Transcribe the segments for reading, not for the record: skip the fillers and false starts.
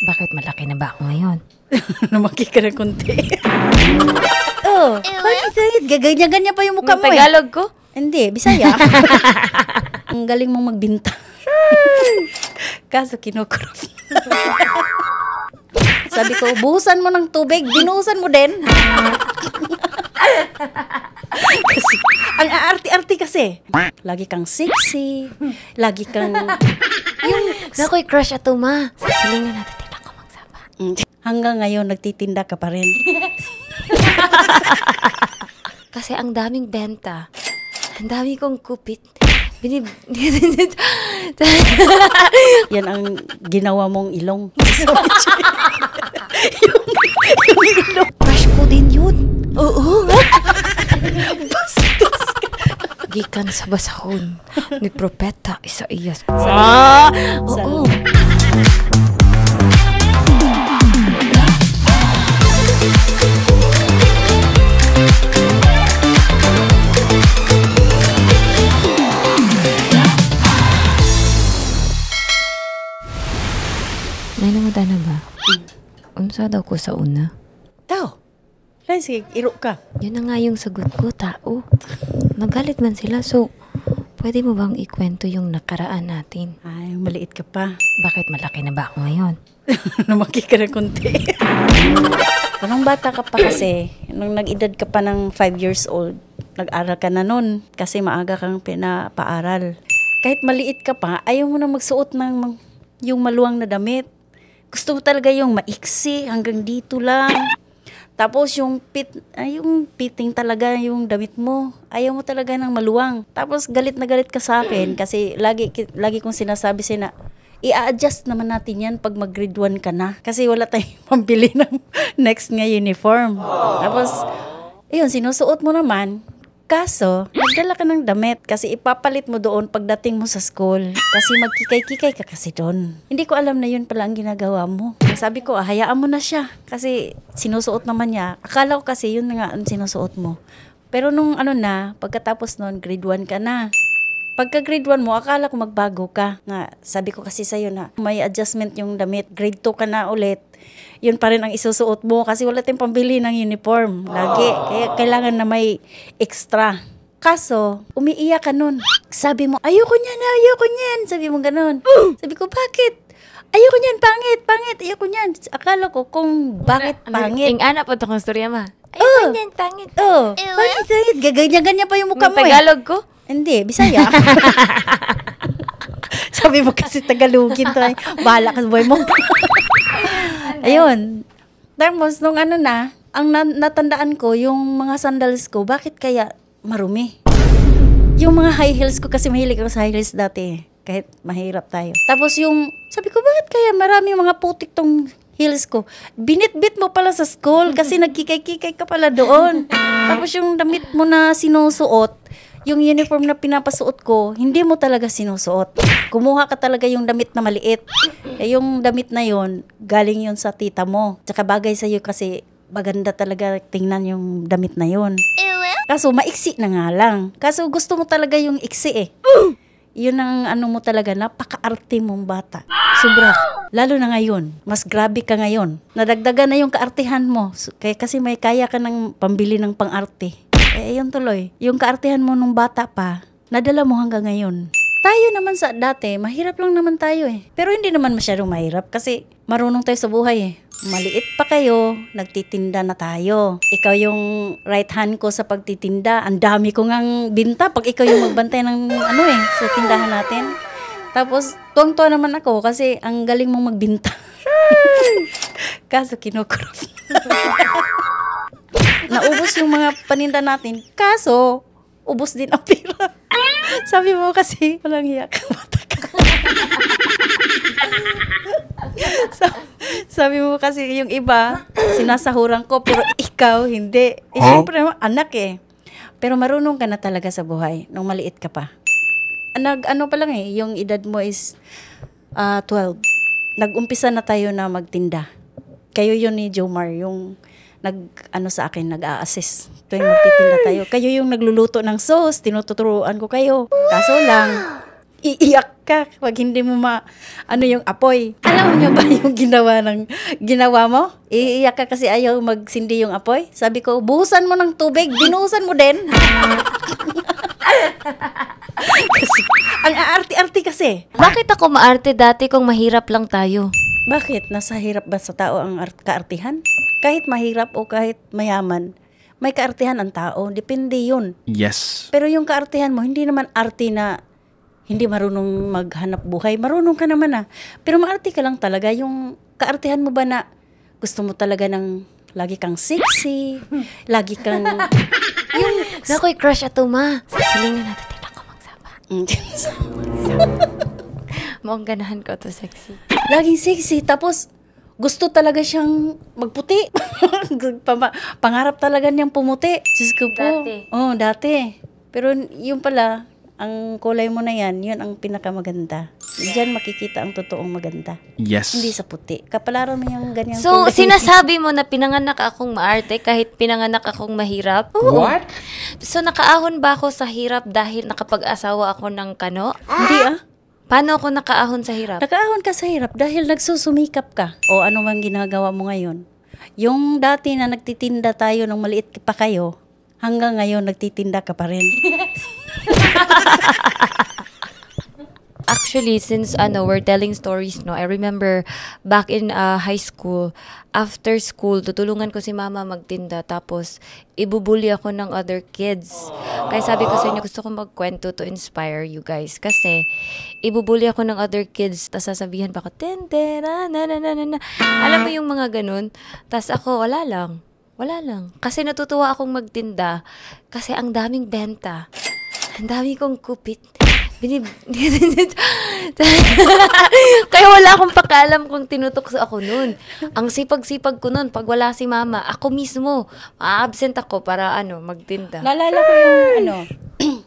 Bakit malaki na ba ako ngayon? Lumaki ka na konti. Oh, bakit? Gaganyan-ganyan pa yung mukha mo Tagalog ko? Hindi, Bisaya. Ang galing mong magbinta. Kaso kinukurap. Sabi ko, buhusan mo ng tubig. Binuhusan mo din. Kasi, ang aarti-arti kasi. Lagi kang sexy. Lagi kang... Nako'y crush ato ma. Sasalingan natin din ako magsaba. Hanggang ngayon, nagtitinda ka pa rin. Kasi ang daming benta. Ang dami kong kupit. Yan ang ginawa mong ilong. Crush ko din yun. Oo. Bastos ka. Gikan sa basahon ni Propeta Isaías. Oo. May namuta na ba? Unsa daw ko sa una? Tao. Lai, sige, iro ka. Yun na nga yung sagot ko, tao. Nagalit man sila, so pwede mo bang ikwento yung nakaraan natin? Ay, maliit ka pa. Bakit malaki na ba ako ngayon? Lumaki ka na konti. Nung bata ka pa kasi, nung nag-edad ka pa ng 5 years old, nag-aral ka na nun kasi maaga kang pinapaaral. Kahit maliit ka pa, ayaw mo na magsuot ng yung maluwang na damit. Gusto mo talaga yung maiksi hanggang dito lang. Tapos yung fitting talaga yung damit mo. Ayaw mo talaga ng maluwang. Tapos galit na galit ka sa akin kasi lagi kong sinasabi na i-adjust naman natin yan pag mag-grade 1 ka na. Kasi wala tayong pambili ng next nga uniform. Tapos, ayun, sinusuot mo naman. Kaso, magdala ka ng damit kasi ipapalit mo doon pagdating mo sa school. Kasi magkikay-kikay ka kasi doon. Hindi ko alam na yun pala ang ginagawa mo. Sabi ko, hayaan mo na siya. Kasi sinusuot naman niya. Akala ko kasi yun nga ang sinusuot mo. Pero nung pagkatapos nun, grade 1 ka na. Pagka grade 1 mo, akala ko magbago ka. Sabi ko kasi sa'yo na may adjustment yung damit. Grade 2 ka na ulit. Yun pa rin ang isusuot mo kasi wala tayong pambili ng uniform. Lagi. Kaya kailangan na may extra. Kaso, umiiyak ka nun. Sabi mo, ayoko niyan. Sabi mo ganun. Sabi ko, bakit? Ayoko niyan, pangit. Ayoko niyan. Akala ko kung bakit pangit. Ing ana po itong storya ma. Ayoko niyan, pangit. Pangit. Gaganyan-ganyan pa yung mukha mo Tagalog ko? Hindi, Bisaya. Sabi mo kasi Tagalogin tayo. Bahala ka sa buhay mo. Ayun. Tapos, nung ang natandaan ko, yung mga sandals ko, bakit kaya marumi? Yung mga high heels ko, kasi mahilig ako sa high heels dati. Kahit mahirap tayo. Tapos sabi ko, bakit kaya marami mga putik tong heels ko? Binitbit mo pala sa school kasi nagkikay-kikay ka pala doon. Tapos yung damit mo na sinusuot, yung uniform na pinapasuot ko, hindi mo talaga sinusuot. Kumuha ka talaga yung damit na maliit. Yung damit na yon galing yon sa tita mo. Tsaka bagay sa'yo kasi maganda talaga tingnan yung damit na yon. Kaso maiksi na nga lang. Kaso gusto mo talaga yung iksi eh. Yun ang mo talaga, napaka-arte mong bata. Sobra. Lalo na ngayon. Mas grabe ka ngayon. Nadagdagan na yung kaartehan mo. Kasi may kaya ka ng pambili ng pang-arte. Yun tuloy. Yung kaartehan mo nung bata pa, nadala mo hanggang ngayon. Tayo naman sa dati, mahirap lang naman tayo eh. Pero hindi naman masyadong mahirap kasi marunong tayo sa buhay eh. Maliit pa kayo, nagtitinda na tayo. Ikaw yung right hand ko sa pagtitinda. Ang dami ko ngang binta pag ikaw yung magbantay ng sa tindahan natin. Tapos, tuwang-tuwa naman ako kasi ang galing mong magbinta. Kaso kinukurap. Naubos yung mga paninda natin. Kaso, ubos din ang pera. Sabi mo kasi, walang hiya ka, bata ka. Sabi mo kasi yung iba, sinasahuran ko, pero ikaw, hindi. Siyempre, anak eh. Pero marunong ka na talaga sa buhay, nung maliit ka pa. Pa lang eh, yung edad mo is 12. Nag-umpisa na tayo na magtinda. Kayo yun ni Jomar, yung sa akin, nag-a-assist. Tuwing magtitinda tayo. Kayo yung nagluluto ng sauce, tinututuruan ko kayo. Kaso lang, Iiyak ka pag hindi mo ano yung apoy. Alam niyo ba yung ginawa mo? Iiyak ka kasi ayaw magsindi yung apoy. Sabi ko, buhusan mo ng tubig, binuhusan mo din. Kasi, ang aarti-arti kasi. Bakit ako maarte dati kung mahirap lang tayo? Bakit? Nasa hirap ba sa tao ang kaartihan? Kahit mahirap o kahit mayaman, may kaartihan ang tao. Depende yun. Yes. Pero yung kaartihan mo, hindi naman arti na hindi marunong maghanap buhay. Marunong ka naman Pero maarte ka lang talaga. Yung kaartihan mo ba na gusto mo talaga ng lagi kang sexy, lagi kang... Nako'y crush ato ma. Sasilingin natin tila ko magsaba. Mukhang ganahan ko to sexy. Laging sexy. Tapos, gusto talaga siyang magputi. Pangarap talaga niyang pumuti. Diyos ko po. Dati. Oo, dati. Pero yung pala, ang kulay mo na yan, yun ang pinakamaganda. Diyan makikita ang totoong maganda. Yes. Hindi sa puti. Kapalaran mo yung ganyang So, kulay. sinasabi mo na pinanganak akong maarte kahit pinanganak akong mahirap? What? So, nakaahon ba ako sa hirap dahil nakapag-asawa ako ng kano? Hindi Paano ako nakaahon sa hirap? Nakaahon ka sa hirap dahil nagsusumikap ka. O ano mang ginagawa mo ngayon. Yung dati na nagtitinda tayo nung maliit pa kayo, hanggang ngayon nagtitinda ka pa rin. Actually, since we're telling stories, no, I remember back in high school, after school, tutulungan ko si mama magtinda, tapos ibubuli ako ng other kids. Kaya sabi ko sa inyo, gusto ko magkwento to inspire you guys. Kasi, ibubuli ako ng other kids, tapos sasabihan pa ako, tentera, na. Alam mo yung mga ganun? Tapos ako, wala lang. Kasi natutuwa akong magtinda, kasi ang daming benta. Ang dami kong kupit. Kaya wala akong pakialam kung tinutok ako nun. Ang sipag-sipag ko nun, pag wala si mama, ako mismo, ma-absent ako para magtinda. Naalala ko yung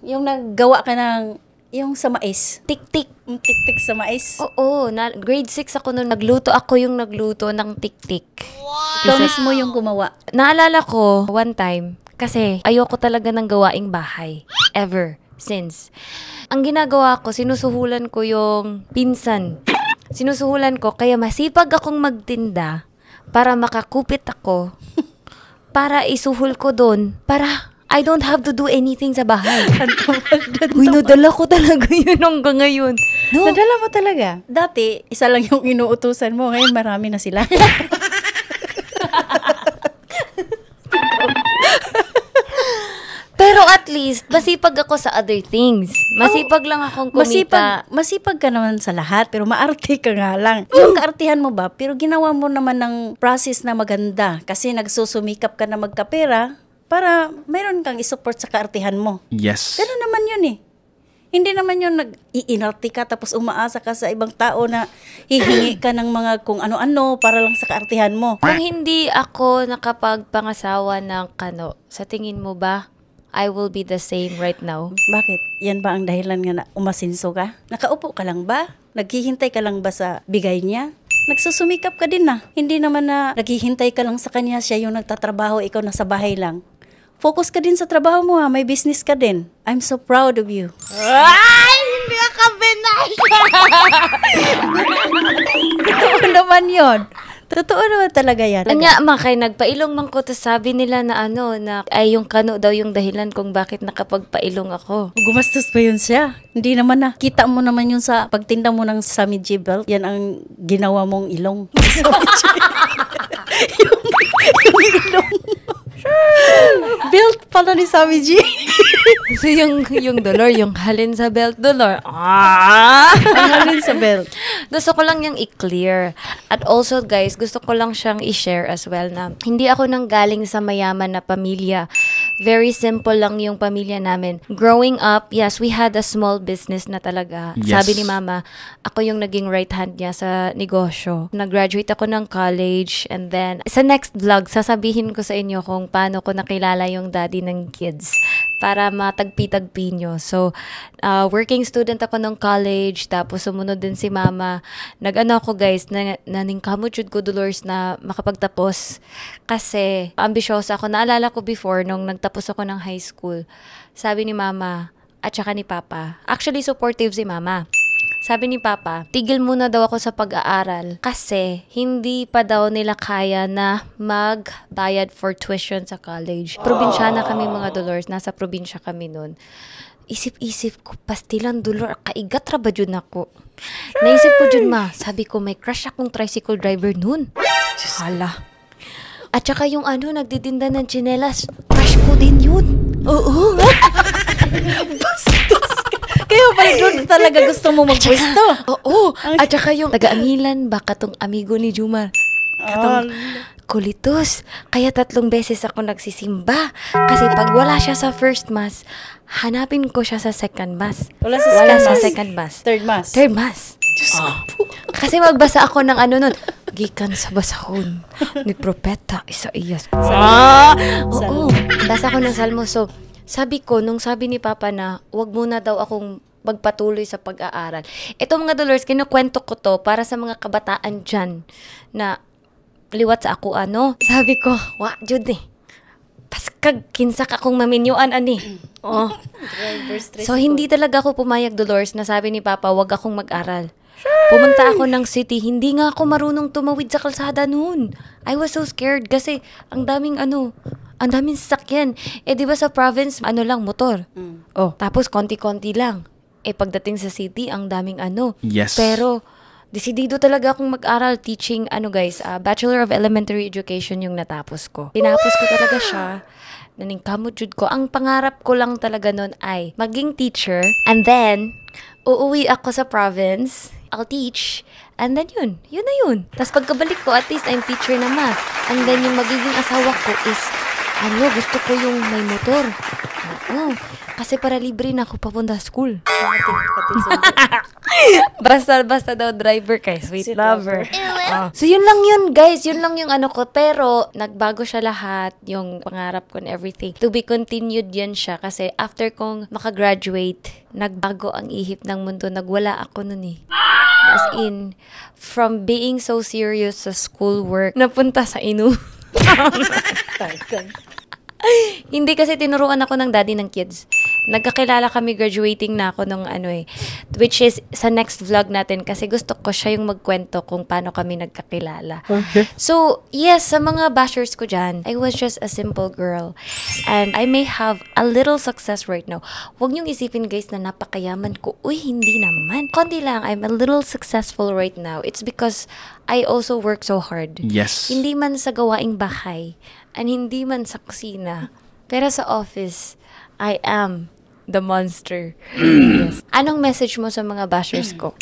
yung naggawa ka ng, yung sa mais. Tik-tik. Yung tik-tik sa mais. Oo, grade 6 ako nun, nagluto ng tik-tik. Ikaw mismo yung gumawa. Naalala ko, one time, kasi ayoko talaga ng gawaing bahay. Ever. Since. Ang ginagawa ko, sinusuhulan ko yung pinsan. Sinusuhulan ko, kaya masipag akong magtinda para makakupit ako, para isuhul ko doon, para I don't have to do anything sa bahay. Uy, nadala ko talaga yun hanggang ngayon. No? Nadala mo talaga? Dati, isa lang yung inuutusan mo. Ngayon, marami na sila. Pero at least, masipag ako sa other things. Masipag lang akong kumita. Masipag ka naman sa lahat, pero maarte ka nga lang. Yung kaartihan mo ba, pero ginawa mo naman ng process na maganda. Kasi nagsusumikap ka na magkapera para mayroon kang isupport sa kaartihan mo. Yes. Pero naman yun Hindi naman yun nag-iinarte ka tapos umaasa ka sa ibang tao na hihingi ka ng mga kung ano-ano para lang sa kaartihan mo. Kung hindi ako nakapagpangasawa ng kano, sa tingin mo ba, I will be the same right now? Bakit? Yan ba ang dahilan nga na umasinso ka? Nakaupo ka lang ba? Naghihintay ka lang ba sa bigay niya? Nagsusumikap ka din Hindi naman na naghihintay ka lang sa kanya, siya yung nagtatrabaho, ikaw nasa bahay lang. Focus ka din sa trabaho mo May business ka din. I'm so proud of you. Ay! Hindi ka binasa! Totoo naman yun. Totoo naman talaga yan. Anya, kay nagpailong man ko, sabi nila na na ay yung kano daw yung dahilan kung bakit nakapagpailong ako. Gumastos pa yun siya. Hindi naman kita mo naman yun sa pagtinda mo ng Samiji belt. Yan ang ginawa mong ilong. yung ilong mo. Belt pala ni Samiji. So yung dollar, yung halin sa belt dollar. Ang halin sa belt. Gusto ko lang yung i-clear. At also guys, gusto ko lang siyang i-share as well na hindi ako nanggaling sa mayaman na pamilya. Very simple lang yung pamilya namin. Growing up, yes, we had a small business na talaga. Yes. Sabi ni mama, ako yung naging right hand niya sa negosyo. Nag-graduate ako ng college and then sa next vlog, sasabihin ko sa inyo kung paano ko nakilala yung daddy ng kids para matagpi-tagpi nyo. So, working student ako ng college, tapos sumunod din si mama. Nag-ano ako guys, naningkamot jud ko Dolores na makapagtapos. Kasi, ambisyosa ako. Naalala ko before, nung nagtapos ako ng high school, sabi ni mama, at saka ni Papa. Actually, supportive si Mama. Sabi ni Papa, tigil muna daw ako sa pag-aaral kasi hindi pa daw nila kaya na magbayad for tuition sa college. Probinsyana kami mga Dolores, nasa probinsya kami noon. Isip-isip ko, pastilan Dolor, kaigat ra ba dyan ako? Naisip ko dyan sabi ko may crush akong tricycle driver noon. Hala. At saka yung nagdidinda ng tsinelas, crush ko din yun. Oo. Bastos ka. Kaya pala doon talaga gusto mo magpwesto. Oo. At saka yung taga-Amilan, baka tong amigo ni Jumar. Katong kulitos. Kaya 3 beses ako nagsisimba. Kasi pag wala siya sa first mass, hanapin ko siya sa second mass. Wala sa second mass. Third mass. Third mass. Kasi magbasa ako ng nun. Gikan sa basahon ni Propeta Isaías. Oo. Basa ko ng Salmo. So, sabi ko, nung sabi ni Papa na wag muna daw akong magpatuloy sa pag-aaral. Ito mga Dolores, kinukwento ko to para sa mga kabataan dyan na liwat sa ako Sabi ko, jud paskag, kinsak akong maminyuan Oh. So, hindi talaga ako pumayag, Dolores, na sabi ni Papa, wag akong mag-aral. Pumunta ako ng city, hindi nga ako marunong tumawid sa kalsada noon. I was so scared kasi ang daming sasakyan. Di ba sa province, lang, motor. Oh, tapos konti-konti lang. Pagdating sa city, ang daming Yes. Pero, desidido talaga akong mag-aral, teaching, Bachelor of Elementary Education yung natapos ko. Tinapos ko talaga siya. Naningkamot jud ko. Ang pangarap ko lang talaga noon ay maging teacher. And then, uuwi ako sa province. I'll teach. And then yun na yun. Tapos pagkabalik ko, at least I'm teacher na math. And then yung magiging asawa ko is, gusto ko yung may motor. Oo. Kasi para libre na ako papunta sa school. Basta daw driver kay sweet lover. So yun lang yun, guys. Yun lang yung ko. Pero nagbago siya lahat, yung pangarap ko and everything. To be continued yan siya. Kasi after kong makagraduate, nagbago ang ihip ng mundo. Nagwala ako nun As in, from being so serious sa schoolwork, napunta sa Hindi kasi tinuruan ako ng daddy ng kids. Nagkakilala kami, graduating na ako nung which is sa next vlog natin kasi gusto ko siya yung magkwento kung paano kami nagkakilala. Okay. So, yes, sa mga bashers ko dyan, I was just a simple girl. And I may have a little success right now. Huwag niyong isipin, guys, na napakayaman ko. Uy, hindi naman. Konti lang, I'm a little successful right now. It's because I also work so hard. Yes. Hindi man sa gawaing bahay, and hindi man sa kusina, pero sa office, I am the monster. Yes. Anong message mo sa mga bashers ko?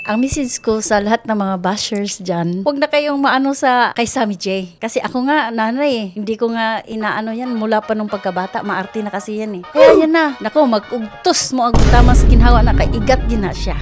Ang message ko sa lahat ng mga bashers dyan, huwag na kayong maano kay Sammy J. Kasi ako nga, nanay, hindi ko nga inaano yan mula pa nung pagkabata. Maarte na kasi yan Kaya yan na. Nako, mag-ugtos mo ang tamas kinhawa na kaigat din na siya.